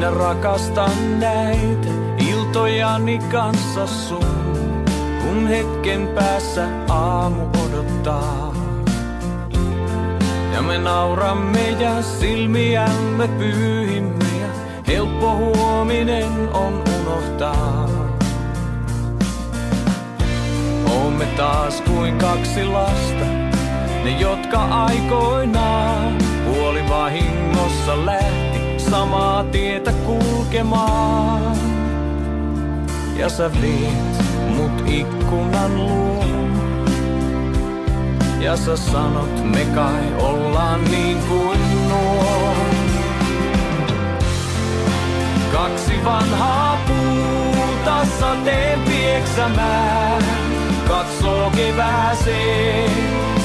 Minä rakastan näitä iltojani kanssa sun, kun hetken päässä aamu odottaa. Ja me nauramme ja silmiämme pyyhimme ja helppo huominen on unohtaa. Oomme taas kuin kaksi lasta, ne jotka aikoinaan puolivahingossa lähti samaa tietä kulkemaan. Ja sä viet mut ikkunan luon. Ja sä sanot, me kai ollaan niin kuin nuo. Kaksi vanhaa puuta sateen pieksämään. Katsoo kevääseen,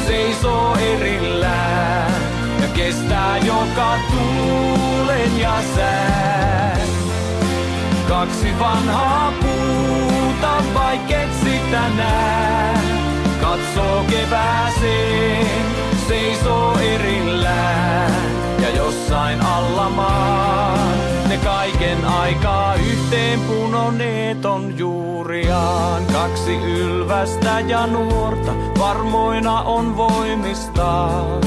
seisoo erillään. Ja kestää joka tuulen ja sään. Kaksi vanhaa puuta, vaikket sitä nää. Katsoo kevääseen, seisoo erillään. Ja jossain alla maan ne kaiken aikaa yhteen punoneet on juuriaan. Kaksi ylvästä ja nuorta varmoina on voimistaan.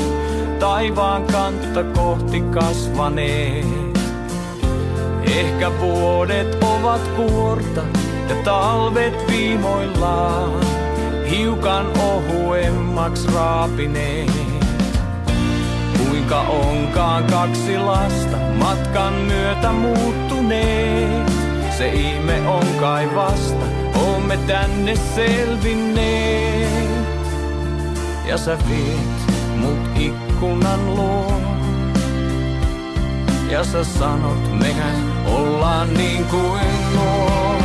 Taivaan kantta kohti kasvaneet. Ehkä vuodet ovat kuorta ja talvet viimoillaan hiukan ohuemmaks raapineet. Kuinka onkaan kaksi lasta matkan myötä muuttuneet. Se ihme on kai vasta, oomme tänne selvinneet. Ja sä viet mut ikkunan luo. Ja sä sanot, mehän ollaan niin kuin nuo.